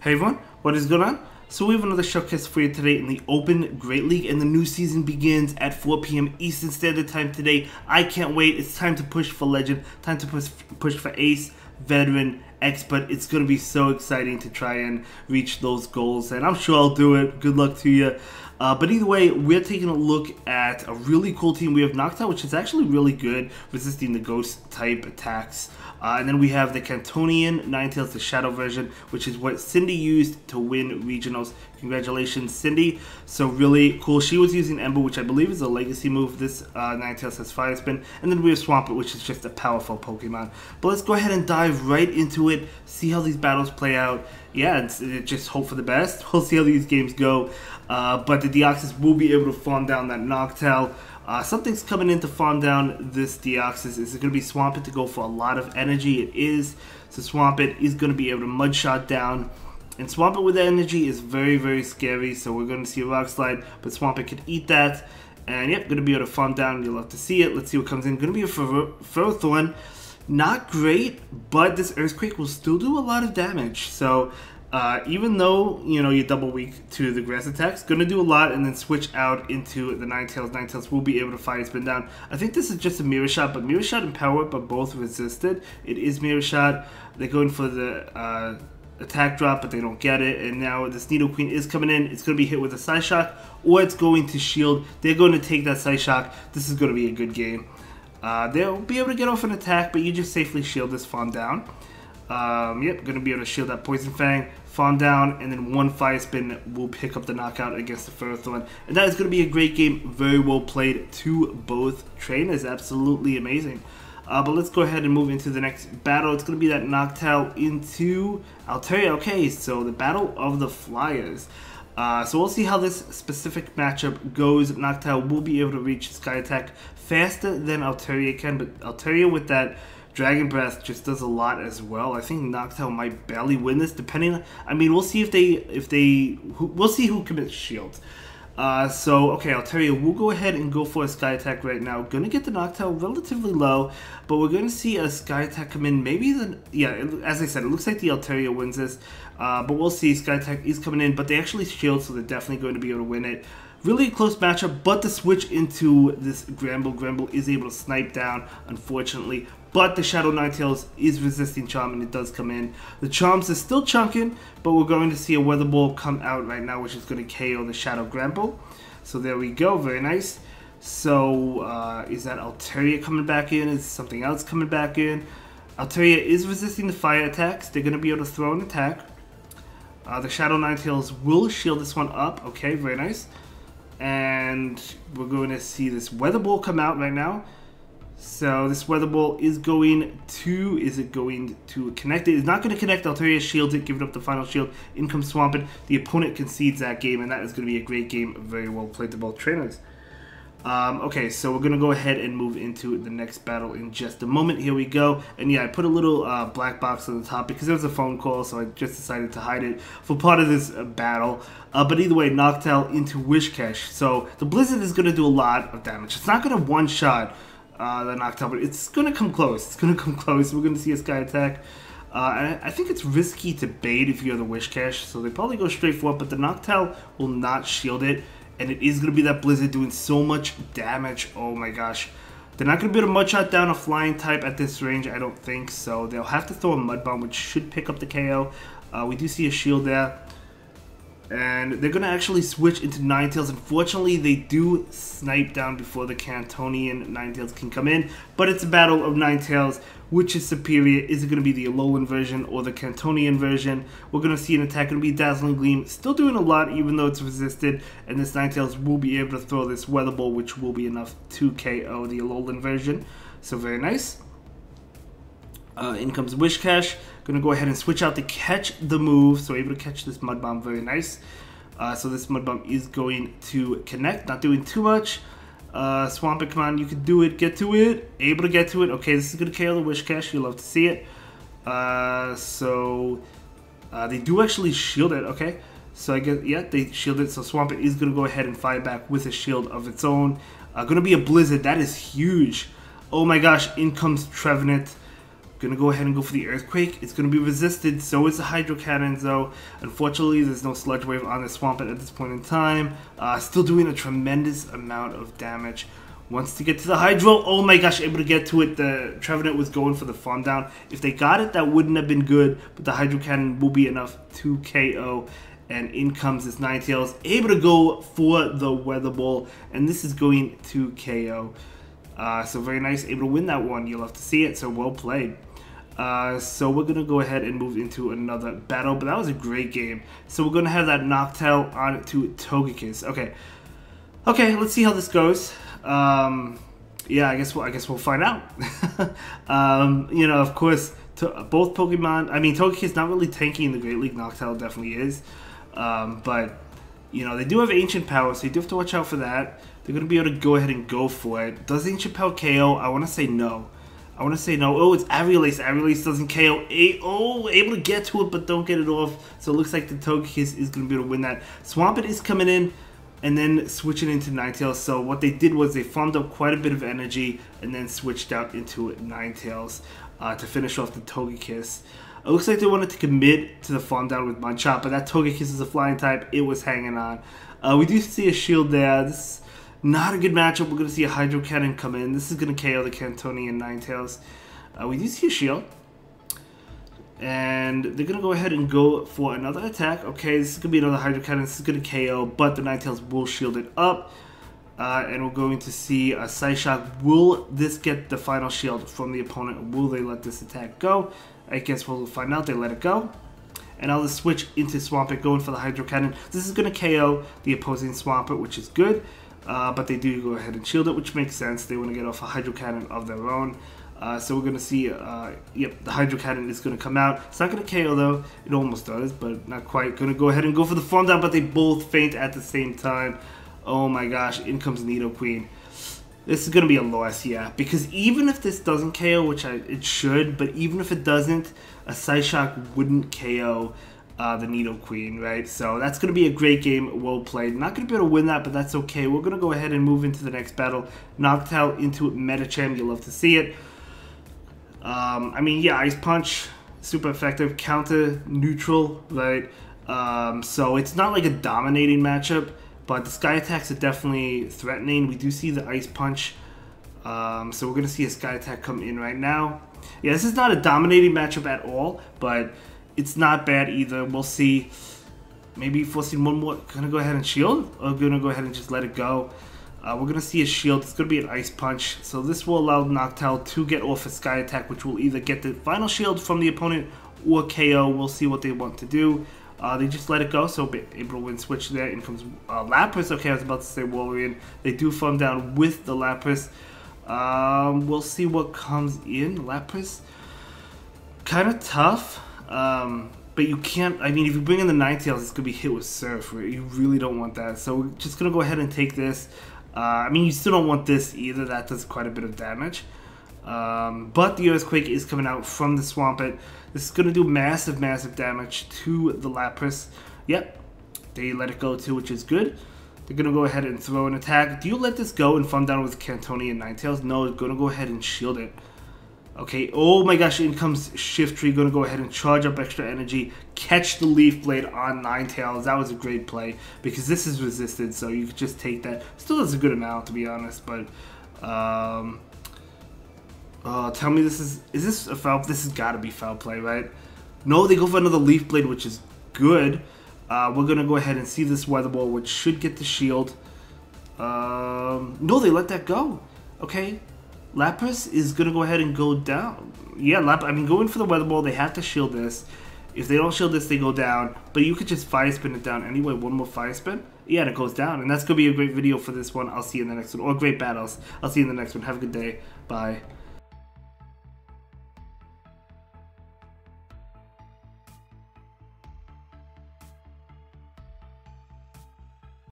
Hey everyone, what is going on? So we have another showcase for you today in the Open Great League, and the new season begins at 4 p.m. Eastern Standard Time today. I can't wait. It's time to push for Legend, time to push for Ace, Veteran, Expert. It's going to be so exciting to try and reach those goals, and I'm sure I'll do it. Good luck to you. But either way, we're taking a look at a really cool team. We have Noctowl, which is actually really good, resisting the ghost type attacks. And then we have the Cantonian Ninetales, the Shadow version, which is what Cindy used to win regionals. Congratulations, Cindy. So really cool. She was using Ember, which I believe is a legacy move. This Ninetales has Fire Spin. And then we have Swampert, which is just a powerful Pokemon. But let's go ahead and dive right into it, see how these battles play out. Yeah, just hope for the best. We'll see how these games go. But the Deoxys will be able to farm down that Noctowl. Something's coming in to farm down this Deoxys. Is it going to be Swampert to go for a lot of energy? It is. So Swampert is going to be able to Mud Shot down. And Swampert with the energy is very, very scary. So we're going to see a Rock Slide, but Swampert could eat that. And yep, going to be able to farm down. You'll have to see it. Let's see what comes in. Going to be a Ferrothorn. Not great, but this Earthquake will still do a lot of damage. So even though, you know, you're double weak to the grass attacks, gonna do a lot, and then switch out into the Ninetales. Ninetales will be able to Fire Spin down. I think this is just a Mirror Shot, but Mirror Shot and Power Up are both resisted. It is Mirror Shot. They're going for the attack drop, but they don't get it. And now this Nidoqueen is coming in. It's going to be hit with a Psyshock, or it's going to shield. They're going to take that Psyshock. This is going to be a good game. They'll be able to get off an attack, but you just safely shield this farm down. Yep, going to be able to shield that Poison Fang, farm down, and then one Fire Spin will pick up the knockout against the Ferrothorn. And that is going to be a great game. Very well played to both trainers. Absolutely amazing. But let's go ahead and move into the next battle. It's going to be that Noctowl into Altaria. Okay, so the Battle of the Flyers. So we'll see how this specific matchup goes. Noctowl will be able to reach Sky Attack faster than Altaria can, but Altaria with that Dragon Breath just does a lot as well. I think Noctowl might barely win this, depending. I mean, we'll see we'll see who commits shields. So okay, Altaria will go ahead and go for a Sky Attack right now. Gonna get the Noctowl relatively low, but we're gonna see a Sky Attack come in. Maybe as I said, it looks like the Altaria wins this, but we'll see. Sky Attack is coming in, but they actually shield, so they're definitely going to be able to win it. Really close matchup, but the switch into this Gramble is able to snipe down, unfortunately. But the Shadow Ninetales is resisting Charm, and it does come in. The Charms is still chunking, but we're going to see a Weather Ball come out right now, which is going to KO the Shadow Gramble. So there we go, very nice. So is that Altaria coming back in? Is something else coming back in? Altaria is resisting the fire attacks. They're going to be able to throw an attack. The Shadow Ninetales will shield this one up. Okay, very nice. And we're going to see this Weather Ball come out right now. So this Weather Ball is going to connect it? It's not going to connect. Altaria shields it, giving up the final shield. In comes Swampert. The opponent concedes that game, and that is going to be a great game. Very well played to both trainers. Okay, so we're going to go ahead and move into the next battle in just a moment. Here we go. And yeah, I put a little black box on the top because there was a phone call, so I just decided to hide it for part of this battle. But either way, Noctowl into Whiscash. So the Blizzard is going to do a lot of damage. It's not going to one-shot the Noctowl, but it's going to come close. It's going to come close. We're going to see a Sky Attack. I think it's risky to bait if you're the Whiscash, so they probably go straight for it, but the Noctowl will not shield it. And it is going to be that Blizzard doing so much damage. Oh my gosh. They're not going to be able to Mud Shot down a flying type at this range, I don't think. So they'll have to throw a Mud Bomb, which should pick up the KO. We do see a shield there. And they're going to actually switch into Ninetales. Unfortunately, they do snipe down before the Cantonian Ninetales can come in. But it's a battle of Ninetales. Which is superior? Is it going to be the Alolan version or the Cantonian version? We're going to see an attack. Going to be Dazzling Gleam. Still doing a lot even though it's resisted. And this Ninetales will be able to throw this Weather Ball, which will be enough to KO the Alolan version. So very nice. In comes Whiscash. Going to go ahead and switch out to catch the move. So able to catch this Mud Bomb. Very nice. So this Mud Bomb is going to connect. Not doing too much. Swampert, come on, you can do it. Get to it. Able to get to it. Okay, this is going to KO the Whiscash. You'll love to see it. They do actually shield it. Okay. So I guess, yeah, they shield it. So Swampert is going to go ahead and fight back with a shield of its own. Going to be a Blizzard. That is huge. Oh my gosh. In comes Trevenant. Gonna go ahead and go for the Earthquake. It's gonna be resisted, so is the Hydro Cannon though. Unfortunately, there's no Sludge Wave on the Swampert at this point in time. Still doing a tremendous amount of damage. Wants to get to the Hydro. Oh my gosh, able to get to it. The Trevenant was going for the Farm Down. If they got it, that wouldn't have been good, but the Hydro Cannon will be enough to KO. And in comes this Ninetales, able to go for the Weather Ball, and this is going to KO. So very nice, able to win that one. You'll have to see it, so well played. So we're going to go ahead and move into another battle, but that was a great game. So we're going to have that Noctowl on to Togekiss. Okay, let's see how this goes. Yeah, I guess we'll find out. You know, of course, both Pokemon. I mean, Togekiss not really tanky in the Great League. Noctowl definitely is, but you know they do have Ancient Power, so you do have to watch out for that. They're gonna be able to go ahead and go for it. Does Ancient Power KO? I want to say no. Oh, it's Aerial-Ace. Aerial-Ace doesn't KO. Able to get to it, but don't get it off. So it looks like the Togekiss is gonna be able to win that. Swampert is coming in, and then switching into Ninetales. So what they did was they farmed up quite a bit of energy and then switched out into Ninetales to finish off the Togekiss. It looks like they wanted to commit to the farm down with Mudshot, but that Togekiss is a flying type. It was hanging on. We do see a shield there. This is not a good matchup. We're going to see a Hydro Cannon come in. This is going to KO the Cantonian Ninetales. We do see a shield. And they're going to go ahead and go for another attack. Okay, this is going to be another Hydro Cannon. This is going to KO, but the Ninetales will shield it up. And we're going to see a Psyshock. Will this get the final shield from the opponent? Will they let this attack go? I guess we'll find out. They let it go. And I'll just switch into Swampert, going for the Hydro Cannon. This is going to KO the opposing Swampert, which is good. But they do go ahead and shield it, which makes sense. They want to get off a Hydro Cannon of their own. So we're going to see, yep, the Hydro Cannon is going to come out. It's not going to KO though. It almost does, but not quite. Going to go ahead and go for the farm down, but they both faint at the same time. Oh my gosh, in comes Nidoqueen. This is going to be a loss, yeah. Because even if this doesn't KO, which it should, but even if it doesn't, a Psyshock wouldn't KO the Nidoqueen, right? So that's going to be a great game, well played. Not going to be able to win that, but that's okay. We're going to go ahead and move into the next battle. Noctowl into Medicham, you'll love to see it. I mean, yeah, Ice Punch, super effective. Counter, neutral, right? So it's not like a dominating matchup. But the Sky Attacks are definitely threatening. We do see the Ice Punch. So we're going to see a Sky Attack come in right now. Yeah, this is not a dominating matchup at all, but it's not bad either. We'll see. Maybe forcing one more. Going to go ahead and shield? Or going to go ahead and just let it go? We're going to see a shield. It's going to be an Ice Punch. So this will allow Noctowl to get off a Sky Attack, which will either get the final shield from the opponent or KO. We'll see what they want to do. They just let it go, so able to win switch there. In comes Lapras. Okay, I was about to say Walrein. They do farm down with the Lapras. We'll see what comes in. Lapras, kind of tough, but you can't. I mean, if you bring in the Ninetales, it's gonna be hit with Surf. Right? You really don't want that. So we're just gonna go ahead and take this. I mean, you still don't want this either. That does quite a bit of damage. But the Earthquake is coming out from the Swampert. This is going to do massive, massive damage to the Lapras. Yep, they let it go too, which is good. They're going to go ahead and throw an attack. Do you let this go and farm down with Cantonian Ninetales? No, it's going to go ahead and shield it. Okay, oh my gosh, in comes Shiftry. Going to go ahead and charge up extra energy. Catch the Leaf Blade on Ninetales. That was a great play because this is resisted, so you could just take that. Still does a good amount, to be honest, but... tell me is this a foul? This has got to be foul play, right? No, they go for another Leaf Blade, which is good. We're going to go ahead and see this Weather Ball, which should get the shield. No, they let that go. Okay. Lapras is going to go ahead and go down. Yeah, I mean, going for the Weather Ball, they have to shield this. If they don't shield this, they go down. But you could just Fire Spin it down anyway. One more Fire Spin. Yeah, and it goes down. And that's going to be a great video for this one. I'll see you in the next one. Or great battles. I'll see you in the next one. Have a good day. Bye.